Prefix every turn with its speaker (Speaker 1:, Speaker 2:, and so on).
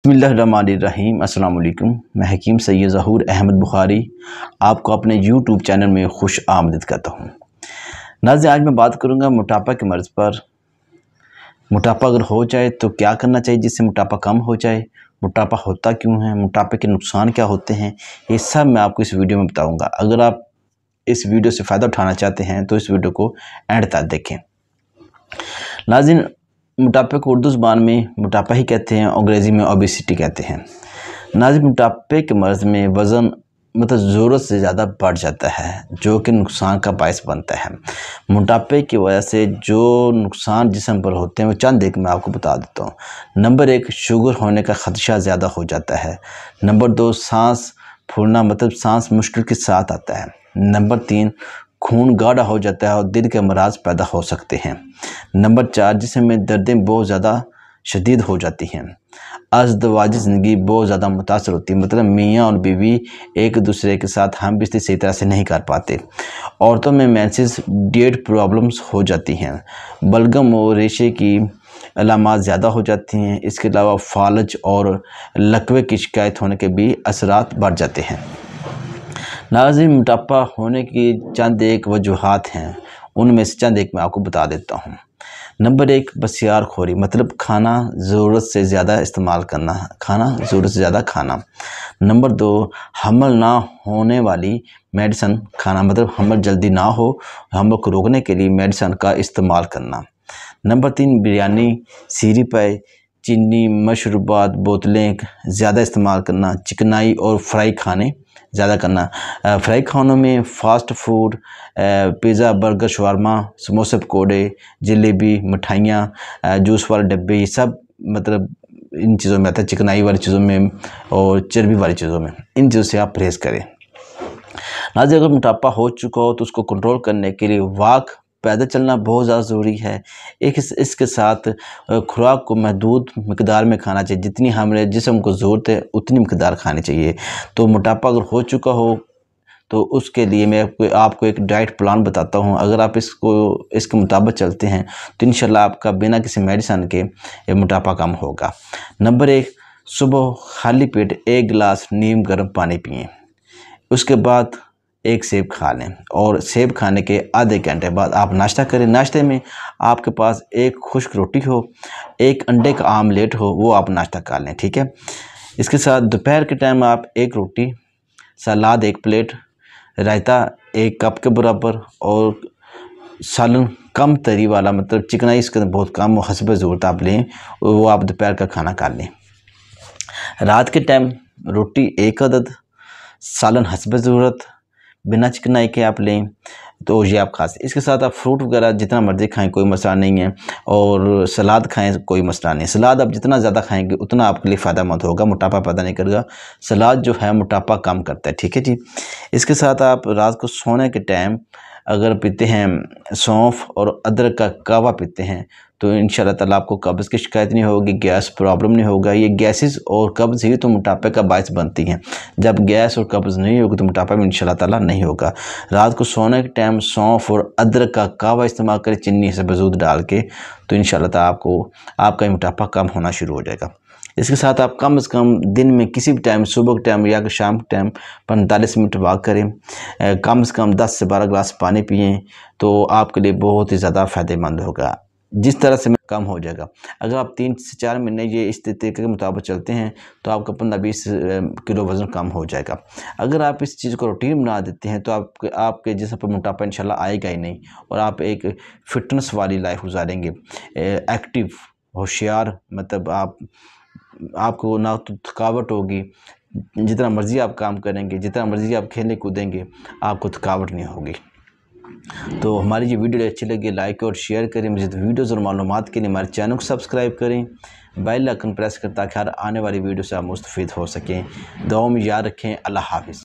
Speaker 1: बिस्मिल्लाहिर्रहमानिर्रहीम। अस्सलाम वालेकुम। मैं हकीम सैयद ज़हूर अहमद बुखारी आपको अपने यूट्यूब चैनल में खुश आमदीद करता हूँ। नाज़रीन, आज मैं बात करूँगा मोटापा के मर्ज़ पर। मोटापा अगर हो जाए तो क्या करना चाहिए जिससे मोटापा कम हो जाए, मोटापा होता क्यों है, मोटापे के नुकसान क्या होते हैं, ये सब मैं आपको इस वीडियो में बताऊँगा। अगर आप इस वीडियो से फ़ायदा उठाना चाहते हैं तो इस वीडियो को एंड तक देखें। नाज़रीन, मोटापे को उर्दू ज़ुबान में मोटापा ही कहते हैं, अंग्रेज़ी में ओबेसिटी कहते हैं। नाज़रीन, मोटापे के मर्ज़ में वज़न ज़रूरत से ज़्यादा बढ़ जाता है, जो कि नुकसान का बायस बनता है। मोटापे की वजह से जो नुकसान जिस्म पर होते हैं वो चंद एक मैं आपको बता देता हूँ। नंबर 1, शुगर होने का ख़दशा ज़्यादा हो जाता है। नंबर 2, सांस फूलना सांस मुश्किल के साथ आता है। नंबर 3, खून गाढ़ा हो जाता है और दिल के अमराज पैदा हो सकते हैं। नंबर 4, जिस्म में दर्दें बहुत ज़्यादा शदीद हो जाती हैं। अज़दवाजी ज़िंदगी बहुत ज़्यादा मुतासर होती है, मियाँ और बीवी एक दूसरे के साथ हम बिस्तर सही तरह से नहीं कर पाते। औरतों में मेंसेस डेट प्रॉब्लम्स हो जाती हैं। बलगम और रेशे की अलामात ज़्यादा हो जाती हैं। इसके अलावा फालज और लकवे की शिकायत होने के भी असरात बढ़ जाते हैं। नाज़रीन, मोटापा होने की चंद एक वजूहात हैं, उनमें से चंद एक मैं आपको बता देता हूँ। नंबर 1, बसियार खोरी, खाना ज़रूरत से ज़्यादा इस्तेमाल करना, ज़रूरत से ज़्यादा खाना। नंबर 2, हमल ना होने वाली मेडिसन खाना, हमल जल्दी ना हो, हमल को रोकने के लिए मेडिसन का इस्तेमाल करना। नंबर 3, बिरयानी, सीरी पाए, चीनी, मशरूबात, बोतलें ज़्यादा इस्तेमाल करना। चिकनाई और फ्राई खाने ज़्यादा करना। फ्राई खानों में fast food, pizza, burger, shawarma, समोसे, पकौड़े, जलेबी, मिठाइयाँ, जूस वाले डब्बे, ये सब इन चीज़ों में आता है, चिकनाई वाली चीज़ों में और चर्बी वाली चीज़ों में। इन चीज़ों से आप परहेज़ करें। नाज़रीन, अगर मोटापा हो चुका हो तो उसको कंट्रोल करने के लिए वॉक, पैदल चलना बहुत ज़्यादा ज़रूरी है। इसके साथ खुराक को महदूद मिकदार में खाना चाहिए, जितनी हमारे जिस्म को ज़रूरत है उतनी मिकदार खानी चाहिए। तो मोटापा अगर हो चुका हो तो उसके लिए मैं आपको एक डाइट प्लान बताता हूँ। अगर आप इसके मुताबिक चलते हैं तो इंशाल्लाह आपका बिना किसी मेडिसिन के मोटापा कम होगा। नंबर 1, सुबह खाली पेट 1 गिलास नीम गर्म पानी पिएँ। उसके बाद 1 सेब खा लें और सेब खाने के आधे घंटे बाद आप नाश्ता करें। नाश्ते में आपके पास 1 खुश्क रोटी हो, 1 अंडे का आमलेट हो, वो आप नाश्ता कर लें, ठीक है। इसके साथ दोपहर के टाइम आप 1 रोटी, सलाद 1 प्लेट, रायता 1 कप के बराबर और सालन कम तरी वाला, चिकनाई इसके अंदर बहुत कम हो, हस्ब ज़रूरत आप लें, वो आप दोपहर का खाना खा लें। रात के टाइम रोटी 1 अदद, सालन हस्ब ज़रूरत, बिना चिकनाई के आप लें तो ये आप खा सकते। इसके साथ आप फ्रूट वगैरह जितना मर्ज़ी खाएं, कोई मसला नहीं है, और सलाद खाएं, कोई मसला नहीं। सलाद आप जितना ज़्यादा खाएंगे उतना आपके लिए फ़ायदेमंद होगा, मोटापा पैदा नहीं करेगा। सलाद जो है मोटापा कम करता है, ठीक है जी। इसके साथ आप रात को सोने के टाइम अगर पीते हैं सौंफ और अदरक का कावा पीते हैं तो इंशाल्लाह ताला आपको कब्ज़ की शिकायत नहीं होगी, गैस प्रॉब्लम नहीं होगा। ये गैसेस और कब्ज़ ही तो मोटापे का बायस बनती हैं। जब गैस और कब्ज़ नहीं होगी तो मोटापा में इंशाल्लाह ताला नहीं होगा। रात को सोने के टाइम सौंफ और अदरक का कावा इस्तेमाल करें, चीनी से वजूद डाल के, तो इंशाल्लाह ताला आपका मोटापा कम होना शुरू हो जाएगा। इसके साथ आप कम से कम दिन में किसी भी टाइम, सुबह के टाइम या शाम के टाइम 45 मिनट वॉक करें। कम से कम 10 से 12 गिलास पानी पिएँ तो आपके लिए बहुत ही ज़्यादा फ़ायदेमंद होगा। जिस तरह से कम हो जाएगा। अगर आप 3 से 4 महीने ये इस तरीके के मुताबिक चलते हैं तो आपका 15-20 किलो वज़न कम हो जाएगा। अगर आप इस चीज़ को रूटीन बना देते हैं तो आपके जिस्म पर मोटापा इंशाल्लाह आएगा ही नहीं और आप एक फ़िटनेस वाली लाइफ गुजारेंगे, एक्टिव, होशियार, आपको ना तो थकावट होगी, जितना मर्ज़ी आप काम करेंगे, जितना मर्ज़ी आप खेलने कूदेंगे, आपको थकावट नहीं होगी। तो हमारी ये वीडियो अच्छी लगी लाइक और शेयर करें। मज़ीद वीडियोज़ और मालूमात के लिए हमारे चैनल को सब्सक्राइब करें, बेल आइकन प्रेस करें ताकि हर आने वाली वीडियो से आप मुस्तफ़ीद हो सकें। दुआ में याद रखें। अल्लाह हाफ़िज़।